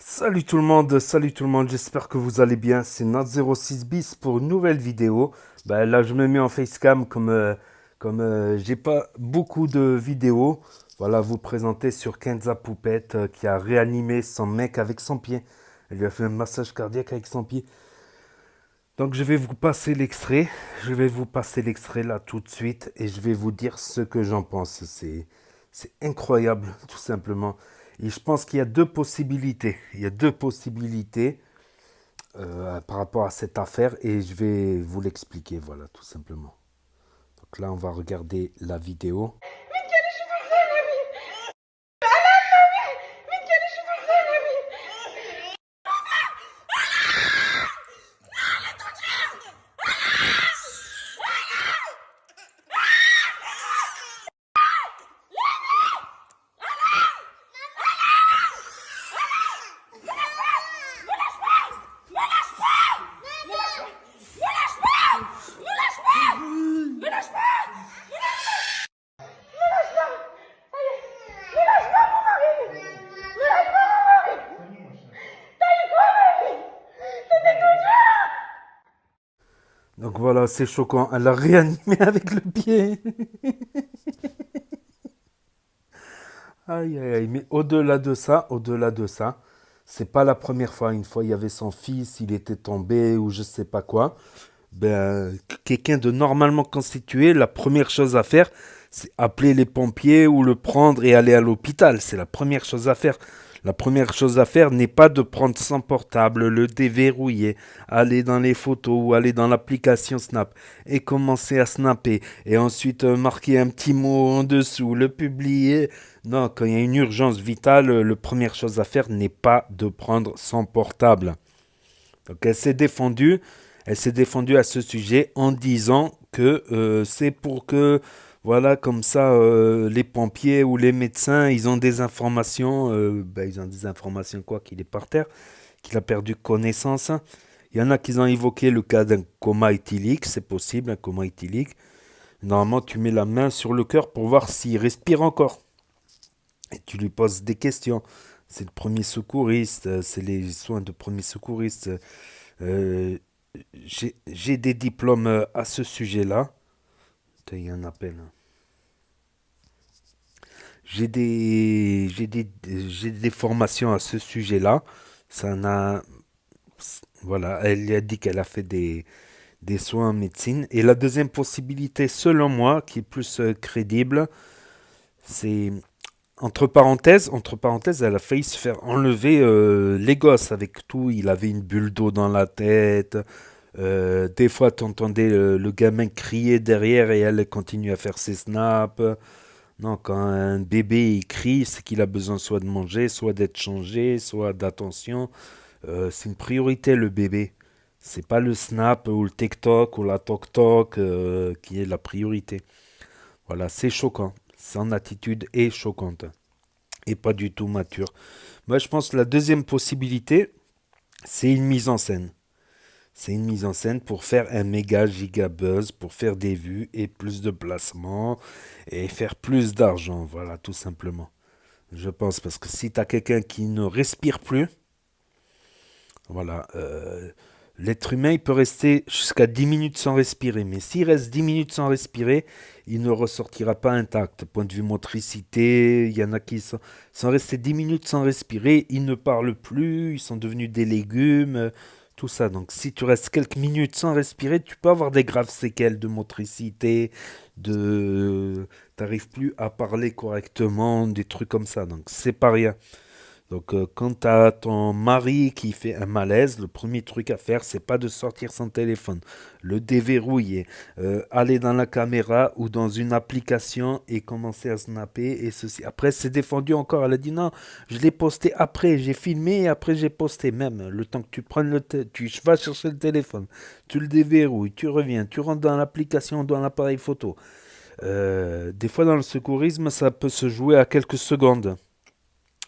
Salut tout le monde, j'espère que vous allez bien. C'est Nat06 bis pour une nouvelle vidéo. Là, je me mets en facecam comme j'ai pas beaucoup de vidéos. Voilà, vous présenter sur Kenza Poupette qui a réanimé son mec avec son pied. Elle lui a fait un massage cardiaque avec son pied. Donc, je vais vous passer l'extrait. Je vais vous passer l'extrait là tout de suite et je vais vous dire ce que j'en pense. C'est incroyable, tout simplement. Et je pense qu'il y a deux possibilités. Il y a deux possibilités par rapport à cette affaire et je vais vous l'expliquer, voilà, tout simplement. Donc là, on va regarder la vidéo. Donc voilà, c'est choquant. Elle a réanimé avec le pied. Aïe, aïe, aïe. Mais au-delà de ça, c'est pas la première fois. Une fois, il y avait son fils, il était tombé ou je sais pas quoi. Quelqu'un de normalement constitué, la première chose à faire, c'est appeler les pompiers ou le prendre et aller à l'hôpital. C'est la première chose à faire. La première chose à faire n'est pas de prendre son portable, le déverrouiller, aller dans les photos ou aller dans l'application Snap et commencer à snapper et ensuite marquer un petit mot en dessous, le publier. Non, quand il y a une urgence vitale, la première chose à faire n'est pas de prendre son portable. Donc elle s'est défendue à ce sujet en disant que c'est pour que, voilà, comme ça, les pompiers ou les médecins, ils ont des informations, ils ont des informations quoi, qu'il est par terre, qu'il a perdu connaissance. Il y en a qui ont évoqué le cas d'un coma éthylique, c'est possible, un coma éthylique. Normalement, tu mets la main sur le cœur pour voir s'il respire encore. Et tu lui poses des questions. C'est le premier secouriste, c'est les soins de premier secouriste. Euh, j'ai des diplômes à ce sujet-là. Putain, il y a un appel. J'ai des formations à ce sujet-là. Ça n'a, voilà, elle a dit qu'elle a fait des soins en médecine. Et la deuxième possibilité, selon moi, qui est plus crédible, c'est entre parenthèses, elle a failli se faire enlever les gosses avec tout. Il avait une bulle d'eau dans la tête. Des fois, tu entendais le gamin crier derrière et elle continue à faire ses snaps. Non, quand un bébé il crie, c'est qu'il a besoin soit de manger, soit d'être changé, soit d'attention. C'est une priorité le bébé. C'est pas le snap ou le TikTok ou la TokTok qui est la priorité. Voilà, c'est choquant. Son attitude est choquante et pas du tout mature. Moi, je pense que la deuxième possibilité, c'est une mise en scène. C'est une mise en scène pour faire un méga giga buzz, pour faire des vues et plus de placements et faire plus d'argent. Voilà, tout simplement. Je pense parce que si tu as quelqu'un qui ne respire plus, voilà, l'être humain il peut rester jusqu'à 10 minutes sans respirer. Mais s'il reste 10 minutes sans respirer, il ne ressortira pas intact. Point de vue motricité, il y en a qui sont restés 10 minutes sans respirer, ils ne parlent plus, ils sont devenus des légumes. Tout ça. Donc, si tu restes quelques minutes sans respirer, tu peux avoir des graves séquelles de motricité, de, t'arrives plus à parler correctement, des trucs comme ça. Donc, c'est pas rien. Donc, quand tu as ton mari qui fait un malaise, le premier truc à faire, c'est pas de sortir son téléphone, le déverrouiller, aller dans la caméra ou dans une application et commencer à snapper et ceci. Après, c'est défendu encore. Elle a dit non, je l'ai posté après, j'ai filmé et après j'ai posté. Même le temps que tu prennes tu vas chercher le téléphone, tu le déverrouilles, tu reviens, tu rentres dans l'application, dans l'appareil photo. Des fois, dans le secourisme, ça peut se jouer à quelques secondes.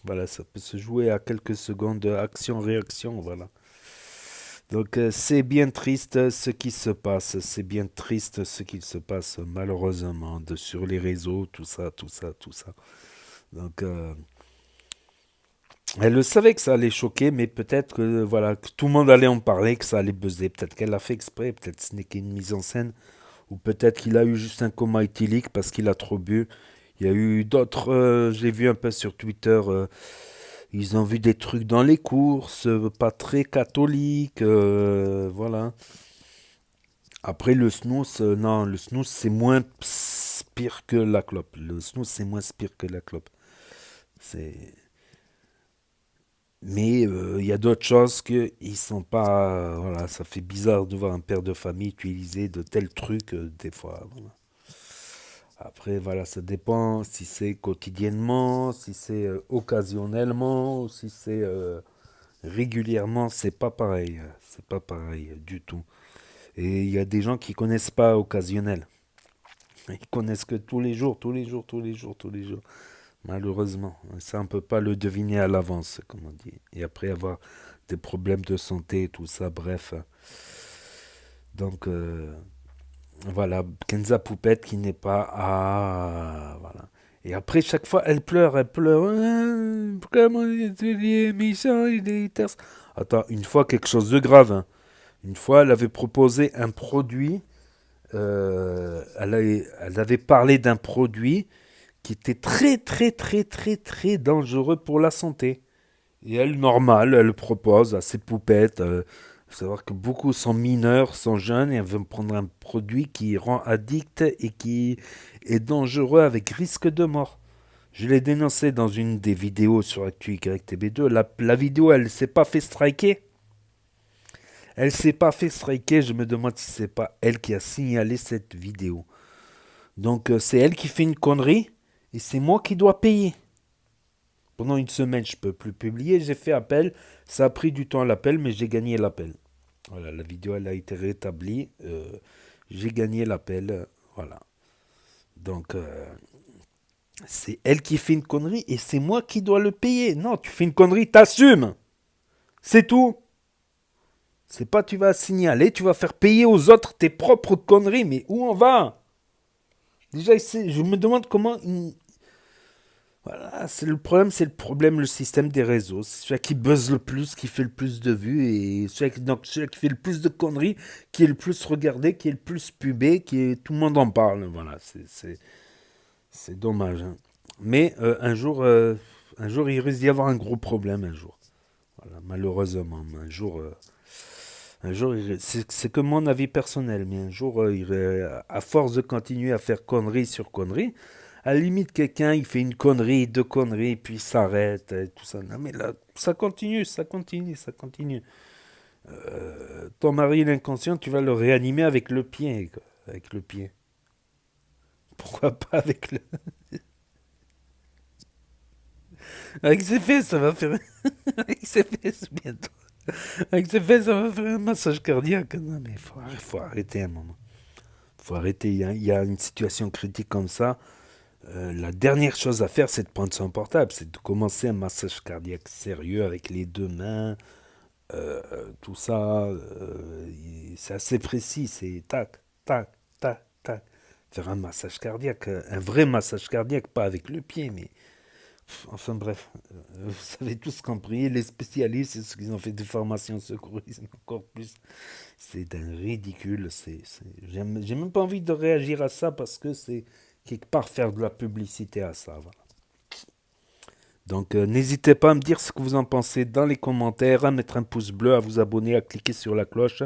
Voilà, ça peut se jouer à quelques secondes de action-réaction, voilà. Donc c'est bien triste ce qui se passe, c'est bien triste ce qui se passe malheureusement sur les réseaux, tout ça, tout ça, tout ça. Donc Elle le savait que ça allait choquer, mais peut-être que voilà, que tout le monde allait en parler, que ça allait buzzer. Peut-être qu'elle l'a fait exprès, peut-être ce n'est qu'une mise en scène, ou peut-être qu'il a eu juste un coma éthylique parce qu'il a trop bu. Il y a eu d'autres, j'ai vu un peu sur Twitter, ils ont vu des trucs dans les courses, pas très catholiques, voilà. Après le snooze, non, le snooze c'est moins pire que la clope. Le snooze c'est moins pire que la clope. C'est Mais il y a d'autres choses que ils sont pas. Voilà, ça fait bizarre de voir un père de famille utiliser de tels trucs des fois. Voilà. Après, voilà, ça dépend si c'est quotidiennement, si c'est occasionnellement, si c'est régulièrement. C'est pas pareil. C'est pas pareil du tout. Et il y a des gens qui connaissent pas occasionnel. Ils connaissent que tous les jours, tous les jours, tous les jours, tous les jours. Malheureusement, ça on peut pas le deviner à l'avance, comme on dit. Et après avoir des problèmes de santé, tout ça, bref. Donc voilà, Kenza Poupette qui n'est pas voilà. Et après chaque fois elle pleure, elle pleure. Ah, pourquoi mon atelier méchant, il est terre. Attends, une fois quelque chose de grave, hein. Une fois elle avait proposé un produit, elle avait parlé d'un produit qui était très très très très très dangereux pour la santé. Et elle, normale, elle propose à ses poupettes. Faut savoir que beaucoup sont mineurs, sont jeunes et elles veulent prendre un produit qui rend addict et qui est dangereux avec risque de mort. Je l'ai dénoncé dans une des vidéos sur ActuYTB2. La vidéo, elle s'est pas fait striker. Elle s'est pas fait striker. Je me demande si c'est pas elle qui a signalé cette vidéo. Donc c'est elle qui fait une connerie et c'est moi qui dois payer. Pendant une semaine, je peux plus publier. J'ai fait appel. Ça a pris du temps l'appel, mais j'ai gagné l'appel. Voilà, la vidéo elle a été rétablie. J'ai gagné l'appel. Voilà. Donc c'est elle qui fait une connerie et c'est moi qui dois le payer. Non, tu fais une connerie, t'assumes. C'est tout. C'est pas tu vas signaler, tu vas faire payer aux autres tes propres conneries. Mais où on va? Déjà, je me demande comment voilà, c'est le problème, le système des réseaux. C'est celui qui buzz le plus, qui fait le plus de vues, et celui qui fait le plus de conneries, qui est le plus regardé, qui est le plus pubé, tout le monde en parle. Voilà, c'est dommage, hein. Mais un jour, il risque d'y avoir un gros problème, un jour. Voilà, malheureusement, un jour, c'est que mon avis personnel, mais un jour, à force de continuer à faire conneries sur conneries, à la limite, quelqu'un, il fait une connerie, deux conneries, puis il s'arrête, et tout ça. Non, mais là, ça continue, ça continue, ça continue. Ton mari, il est inconscient, tu vas le réanimer avec le pied, quoi. Avec le pied. Pourquoi pas avec le... Avec ses fesses, ça va faire... avec ses fesses, bientôt. Avec ses fesses, ça va faire un massage cardiaque. Non, mais faut arrêter un moment. Faut arrêter. Il y a une situation critique comme ça. La dernière chose à faire, c'est de prendre son portable, c'est de commencer un massage cardiaque sérieux avec les deux mains, tout ça. C'est assez précis, c'est tac, tac, tac, tac. Faire un massage cardiaque, un vrai massage cardiaque, pas avec le pied, mais enfin bref, vous savez tous compris, les spécialistes, ceux qui ont fait des formations secourisme encore plus, c'est d'un ridicule. J'ai même pas envie de réagir à ça parce que c'est quelque part faire de la publicité à ça. Voilà. Donc n'hésitez pas à me dire ce que vous en pensez dans les commentaires, à mettre un pouce bleu, à vous abonner, à cliquer sur la cloche.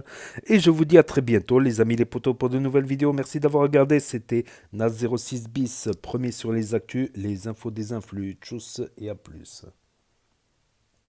Et je vous dis à très bientôt les amis les potos pour de nouvelles vidéos. Merci d'avoir regardé. C'était Nas06 bis, premier sur les actus, les infos des influx. Tchuss et à plus.